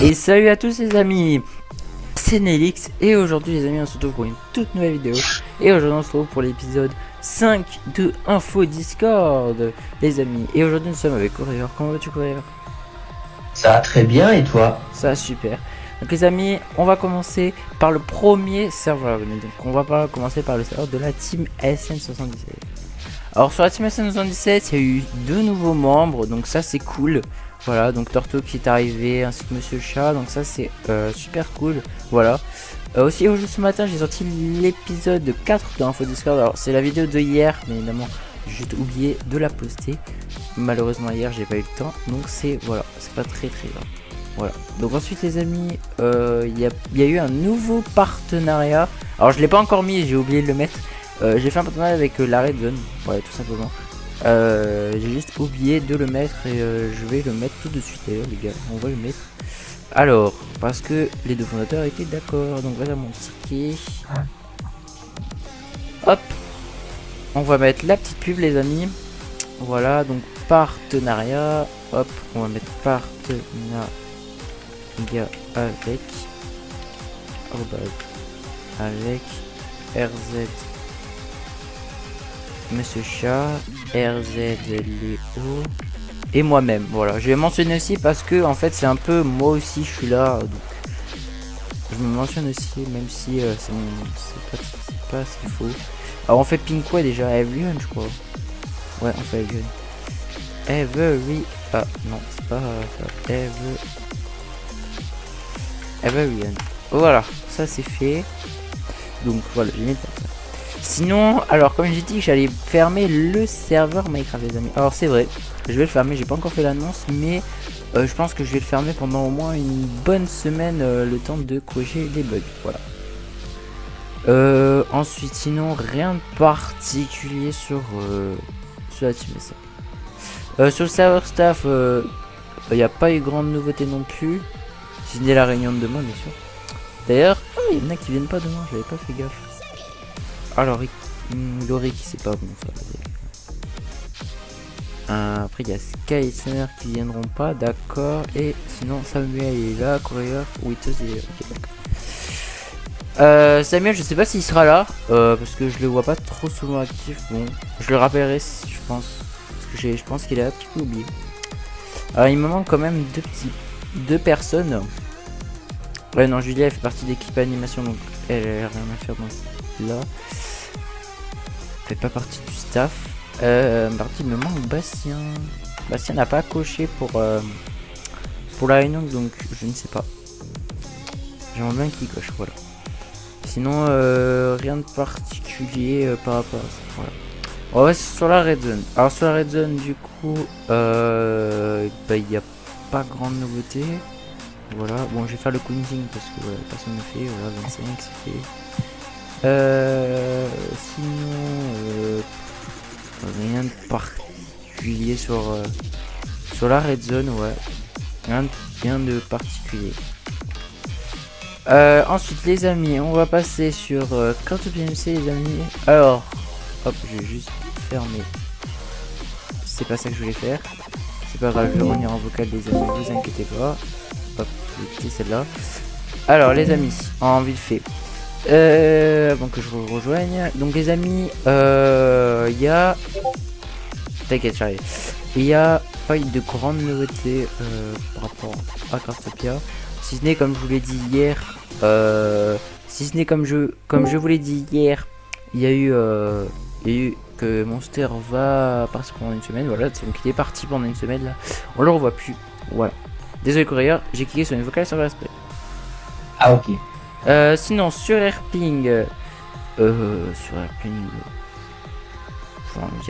Et salut à tous les amis, c'est Nelix et aujourd'hui les amis on se retrouve pour une toute nouvelle vidéo. Et aujourd'hui on se retrouve pour l'épisode 5 de Info Discord les amis. Et aujourd'hui nous sommes avec Courrier. Comment vas-tu Courrier? Ça va très bien et toi? Ça va super. Donc les amis, on va commencer par le premier serveur. Donc on va commencer par le serveur de la team SN77. Alors sur la team SN77 il y a eu 2 nouveaux membres, donc ça c'est cool. Voilà, donc Torto qui est arrivé ainsi que Monsieur Chat, donc ça c'est super cool. Voilà. Aussi aujourd'hui ce matin j'ai sorti l'épisode 4 de Info Discord. Alors c'est la vidéo de hier, mais évidemment j'ai juste oublié de la poster. Malheureusement hier j'ai pas eu le temps, donc c'est voilà, c'est pas très grave. Voilà. Donc ensuite les amis, il y a eu un nouveau partenariat. Alors je l'ai pas encore mis, j'ai oublié de le mettre. J'ai fait un partenariat avec la Red Zone, ouais tout simplement. J'ai juste oublié de le mettre et je vais le mettre tout de suite d'ailleurs les gars, on va le mettre. Alors, parce que les deux fondateurs étaient d'accord, donc voilà mon ticket. Hop, on va mettre la petite pub les amis. Voilà, donc partenariat, hop, on va mettre partenariat avec avec RZ Monsieur Chat, RZ Léo et moi-même. Voilà, je vais mentionner aussi parce que en fait c'est un peu moi aussi je suis là, donc je me mentionne aussi même si c'est pas ce qu'il faut. Alors on fait ping quoi déjà? Everyone je crois. Ouais on fait Everyone. Ah non c'est pas ça. Everyone. Voilà, ça c'est fait. Donc voilà, j'ai mis le temps. Sinon, alors comme j'ai dit que j'allais fermer le serveur Minecraft les amis. Alors c'est vrai, je vais le fermer, j'ai pas encore fait l'annonce, mais je pense que je vais le fermer pendant au moins une bonne semaine, le temps de corriger les bugs. Voilà. Ensuite, sinon, rien de particulier sur la team. Sur le serveur staff, il n'y a pas eu grande nouveauté non plus. Si ce n'est la réunion de demain, bien sûr. D'ailleurs, il y en a qui viennent pas demain, j'avais pas fait gaffe. Alors, Laurie qui sait pas bon ça. Après, il y a Sky et Summer qui viendront pas, d'accord. Et sinon, Samuel est là, Courrier, Witos est là. Ok, d'accord. Samuel, je sais pas s'il sera là, parce que je le vois pas trop souvent actif. Bon, je le rappellerai, je pense. Parce que je pense qu'il est un petit peu oublié. Alors, il me manque quand même deux personnes. Ouais, non, Julia, elle fait partie de l'équipe animation, donc elle a rien à faire dans là. Fait pas partie du staff. Par contre il me manque Bastien. Bastien n'a pas coché pour la réunion, donc je ne sais pas. J'aimerais bien qu'il coche, voilà. Sinon rien de particulier par rapport à ça. Voilà. On va sur la red zone. Alors sur la red zone du coup il n'y a pas grande nouveauté. Voilà, bon je vais faire le counting parce que voilà, personne ne fait, voilà 25 c'est fait. Sinon rien de particulier sur la red zone, ouais. Rien de particulier. Ensuite les amis, on va passer sur Carte PMC les amis. Alors, hop, je vais juste fermer. C'est pas ça que je voulais faire. C'est pas grave, je vais revenir en vocal les amis, vous inquiétez pas. Hop, je vais quitter celle-là. Alors les amis, en vite fait. Avant que je vous rejoigne. Donc les amis, il y a... T'inquiète, j'arrive. Il y a pas eu de grandes nouveautés par rapport à Craftopia. Si ce n'est comme je vous l'ai dit hier, si ce n'est comme je vous l'ai dit hier, il y a eu que Monster va partir pendant une semaine. Voilà, donc il est parti pendant une semaine là. On le revoit plus. Voilà. Désolé courrier, j'ai cliqué sur une vocale sans respect. Ah ok. Sinon sur Airping, il n'y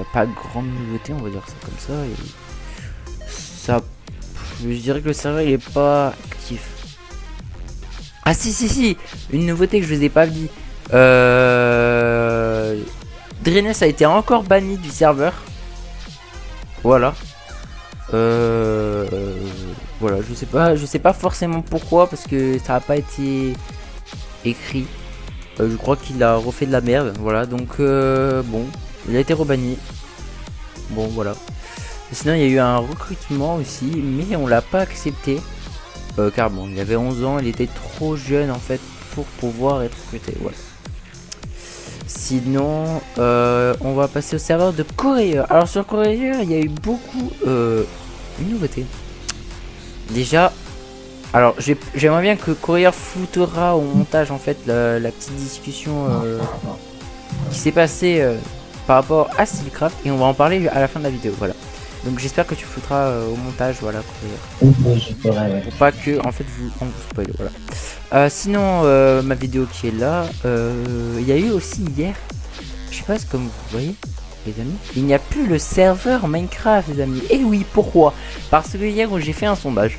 a pas de grande nouveauté, on va dire ça comme ça. Et ça, je dirais que le serveur il est pas actif. Ah si, une nouveauté que je vous ai pas dit. Drainess a été encore banni du serveur. Voilà. Voilà, je sais pas forcément pourquoi parce que ça a pas été écrit. Je crois qu'il a refait de la merde, voilà, donc bon, il a été rebanni. Bon, voilà. Et sinon, il y a eu un recrutement aussi, mais on l'a pas accepté. car bon, il avait 11 ans, il était trop jeune en fait pour pouvoir être recruté. Voilà. Sinon, on va passer au serveur de Courier. Alors sur Courier, il y a eu beaucoup une nouveauté. Déjà, alors j'aimerais bien que Courier foutera au montage en fait la petite discussion qui s'est passée par rapport à Steelcraft, et on va en parler à la fin de la vidéo. Voilà. Donc j'espère que tu foutras au montage, voilà, Courier. Je ferai, ouais. Pour pas que en fait on vous spoil, voilà. Sinon ma vidéo qui est là, il y a eu aussi hier, je sais pas, comme vous voyez les amis, il n'y a plus le serveur Minecraft les amis. Et oui, pourquoi? Parce que hier j'ai fait un sondage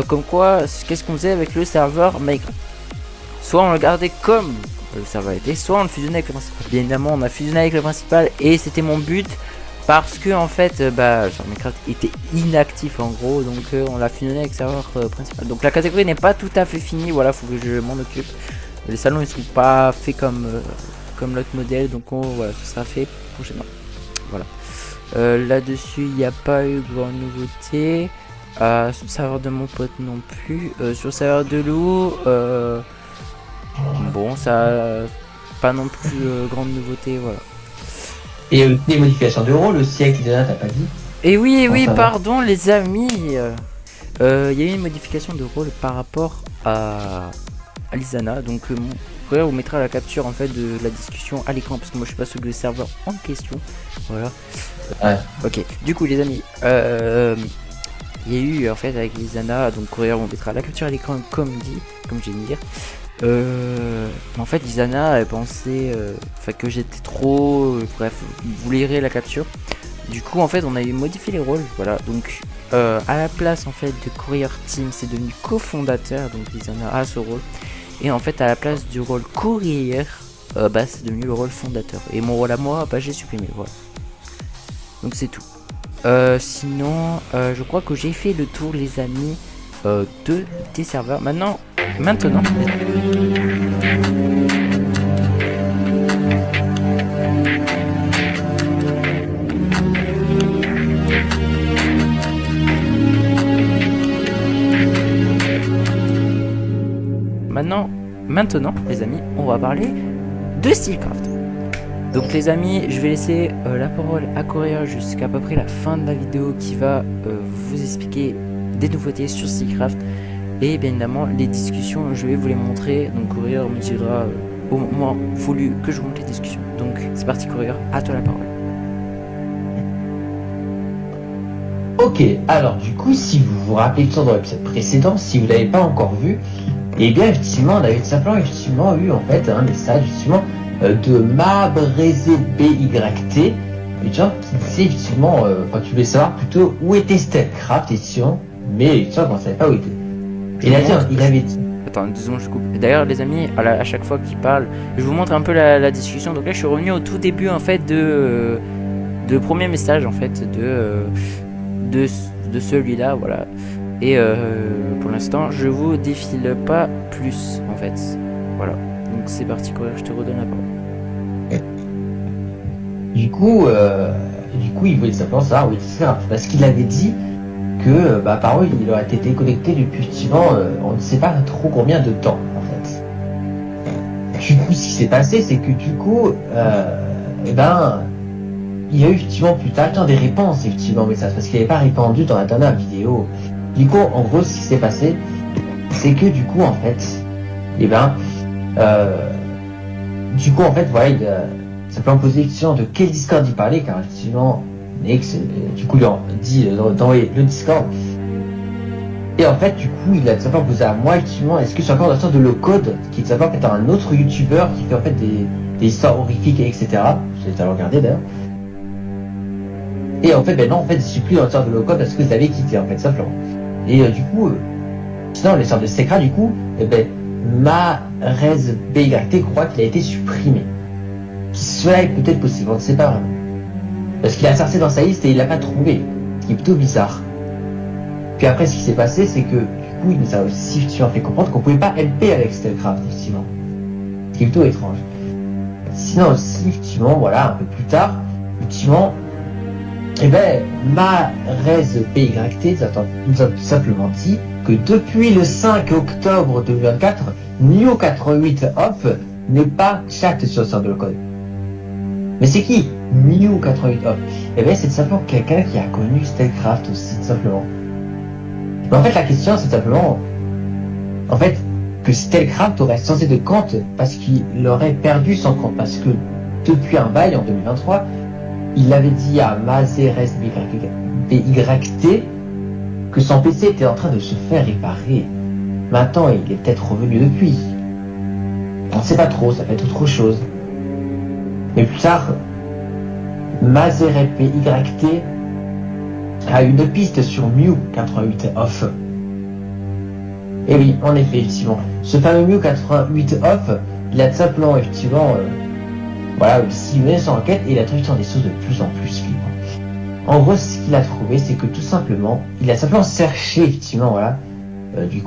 comme quoi qu'est-ce qu'on faisait avec le serveur Minecraft. Soit on le gardait comme le serveur était, soit on le fusionnait avec le principal. Bien évidemment on a fusionné avec le principal et c'était mon but. Parce que en fait, le serveur Minecraft était inactif en gros, donc on l'a fusionné avec le serveur principal. Donc la catégorie n'est pas tout à fait finie, voilà, faut que je m'en occupe. Les salons ils sont pas faits comme l'autre modèle, donc voilà, ce sera fait prochainement. Voilà. Là-dessus, il n'y a pas eu grande nouveauté. Sur le serveur de mon pote non plus. Sur le serveur de Lou, bon, ça pas non plus grande nouveauté, voilà. Et des modifications de rôle aussi avec Lisana, t'as pas dit? Et oui, Enfin, pardon les amis. Il y a eu une modification de rôle par rapport à Lisana. Donc mon frère vous mettra la capture en fait de la discussion à l'écran parce que moi je suis pas sur le serveur en question. Voilà. Ouais. Ok. Du coup les amis, il y a eu en fait avec Lisana, donc Courrier vous mettra la capture à l'écran comme dit, comme j'ai dit. En fait Lisana elle pensait que j'étais trop bref, vous lirez la capture. Du coup en fait on a eu modifié les rôles, voilà. Donc à la place en fait de Courier Team c'est devenu cofondateur, donc Lisana a ce rôle. Et en fait à la place du rôle Courier c'est devenu le rôle fondateur. Et mon rôle à moi j'ai supprimé, voilà. Donc c'est tout. Sinon je crois que j'ai fait le tour les amis des serveurs. Maintenant Maintenant, les amis, on va parler de Steelcraft. Donc les amis, je vais laisser la parole à Courier jusqu'à peu près la fin de la vidéo qui va vous expliquer des nouveautés sur Steelcraft. Et bien évidemment, les discussions, je vais vous les montrer. Donc Courier me dira au moment voulu que je monte les discussions. Donc c'est parti Courier, à toi la parole. Ok, alors du coup, si vous vous rappelez tout dans l'épisode précédent, si vous l'avez pas encore vu, et bien effectivement, on avait tout simplement eu en fait un message justement de MabrezeBYT, et gens qui disait effectivement, tu voulais savoir plutôt où était Steelcraft, effectivement, mais effectivement, on ne savait pas où il était. Et là, il avait dit. Attends, 2 secondes, je coupe. D'ailleurs, les amis, à chaque fois qu'il parle, je vous montre un peu la discussion. Donc là, je suis revenu au tout début en fait de premier message en fait de celui-là, voilà. Et pour l'instant, je vous défile pas plus en fait. Voilà. Donc c'est parti, Courier, je te redonne la parole. Du coup, il voulait simplement savoir où était Steelcraft, parce qu'il avait dit que, apparemment, il aurait été déconnecté depuis effectivement, on ne sait pas trop combien de temps, en fait. Du coup, ce qui s'est passé, c'est que du coup, il y a eu effectivement plus tard des réponses effectivement au message, parce qu'il n'avait pas répondu dans la dernière vidéo. Du coup, en gros, ce qui s'est passé, c'est que du coup, en fait, voilà, il a simplement posé effectivement de quel Discord il parlait, car effectivement, Nex, du coup, il a dit d'envoyer le Discord. Et en fait, du coup, il a tout simplement posé à moi, effectivement, est-ce que c'est encore une sorte de low code, qui est tout simplement un autre youtubeur qui fait en fait des histoires horrifiques, etc. Vous allez regarder d'ailleurs. Et en fait, non, en fait, je suis plus dans le sort de low code parce que vous avez quitté, en fait, simplement. Et du coup, sinon, les sortes de secrets, du coup, MabrezeBYT croit qu'il a été supprimé. Cela est peut-être possible, on ne sait pas vraiment. Parce qu'il a cherché dans sa liste et il l'a pas trouvé. Ce qui est plutôt bizarre. Puis après, ce qui s'est passé, c'est que, du coup, il nous a aussi effectivement fait comprendre qu'on pouvait pas LP avec Steelcraft, effectivement. Ce qui est plutôt étrange. Sinon aussi, effectivement, voilà, un peu plus tard, effectivement, MabrezeBYT nous a tout simplement dit que depuis le 5 octobre 2024, Neo88 Off n'est pas chat sur le serveur de locode. Mais c'est qui Neo88 Off? Eh bien c'est tout simplement quelqu'un qui a connu Stealthcraft aussi, tout simplement. Mais en fait la question c'est simplement, en fait, que Stealthcraft aurait changé de compte parce qu'il aurait perdu son compte, parce que depuis un bail en 2023, il avait dit à MazerSBYT que son PC était en train de se faire réparer. Maintenant, il est peut-être revenu depuis. On ne sait pas trop, ça peut être autre chose. Mais plus tard, MazerSBYT a une piste sur Mew88 Off. Et oui, en effet, effectivement. Ce fameux Mew88 Off, il a tout simplement, effectivement, voilà, aussi mené son enquête et il a trouvé des choses de plus en plus flippantes. En gros, ce qu'il a trouvé, c'est que tout simplement, il a simplement cherché, effectivement, voilà, du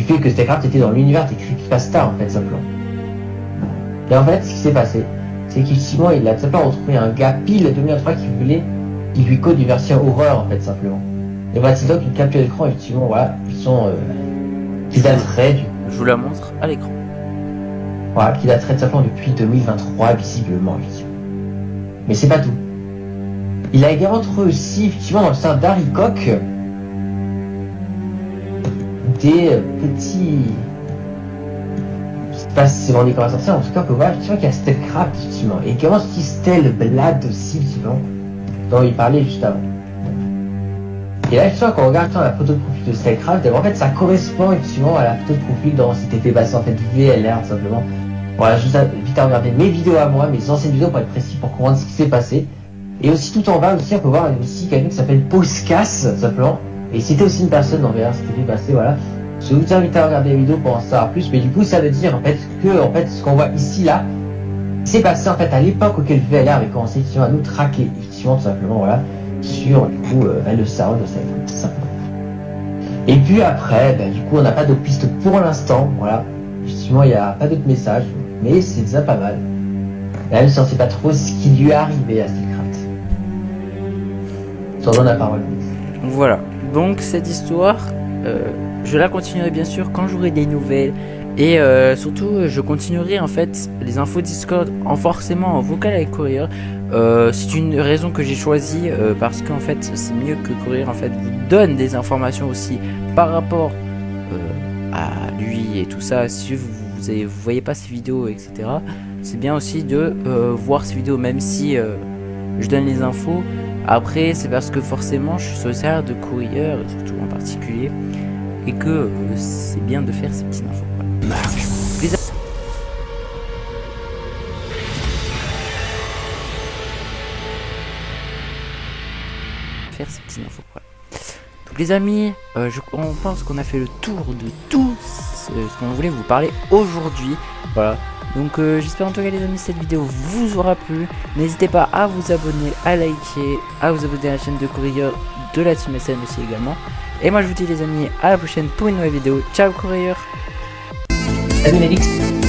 fait que Stealthcraft était dans l'univers des creepypasta, en fait, simplement. Et en fait, ce qui s'est passé, c'est qu'effectivement, il a tout simplement retrouvé un gars pile 2023 qui lui code une version horreur, en fait, simplement. Et voici donc une capture d'écran, effectivement, voilà, qui daterait du... Je vous la montre à l'écran. Voilà, qui daterait simplement depuis 2023, visiblement, effectivement. Mais c'est pas tout. Il a également trouvé aussi, effectivement, dans le sein d'Harrycock, des petits... Je sais pas si c'est vendu comme ça, en tout cas, on peut voir, effectivement, qu'il y a Stealthcraft, effectivement. Et également, ce qui Stelblad aussi, effectivement, dont il parlait juste avant. Et là, effectivement, quand on regarde la photo de profil de Stealthcraft, en fait, ça correspond effectivement à la photo de profil dont c'était fait passer en fait VLR, tout simplement. Voilà, je vous invite à regarder mes vidéos à moi, mes anciennes vidéos pour être précis, pour comprendre ce qui s'est passé. Et aussi, tout en bas, aussi, on peut voir aussi quelqu'un qui s'appelle Poscas, tout simplement. Et c'était aussi une personne en VR, c'était fait passer, voilà. Je vous invite à regarder les vidéos pour en savoir plus, mais du coup, ça veut dire, en fait, que, en fait, ce qu'on voit ici, là, c'est passé, en fait, à l'époque auquel VLR avait commencé, effectivement, à nous traquer, effectivement, tout simplement, voilà. Sur du coup le cerveau de Stealthcraft, tout simplement. Et puis après, du coup on n'a pas d'autres pistes pour l'instant, voilà. Effectivement il n'y a pas d'autres messages, mais c'est déjà pas mal. Même si on ne sait pas trop ce qui lui est arrivé à Stealthcraft. Je donne la parole. Voilà, donc cette histoire, je la continuerai bien sûr quand j'aurai des nouvelles. Et surtout, je continuerai en fait les infos Discord forcément en vocal avec Courier. C'est une raison que j'ai choisie parce qu'en fait c'est mieux que Courier en fait vous donne des informations aussi par rapport à lui et tout ça. Si vous voyez pas ses vidéos etc, c'est bien aussi de voir ses vidéos même si je donne les infos. Après c'est parce que forcément je suis sociable de Courier surtout en particulier et que c'est bien de faire ces petites infos. Faire ces petites infos, voilà. Donc les amis, on pense qu'on a fait le tour de tout ce qu'on voulait vous parler aujourd'hui. Voilà. Donc j'espère en tout cas les amis cette vidéo vous aura plu. N'hésitez pas à vous abonner, à liker, à vous abonner à la chaîne de Courier de la Team SN aussi également. Et moi je vous dis les amis à la prochaine pour une nouvelle vidéo. Ciao Courier. Salut Nelix.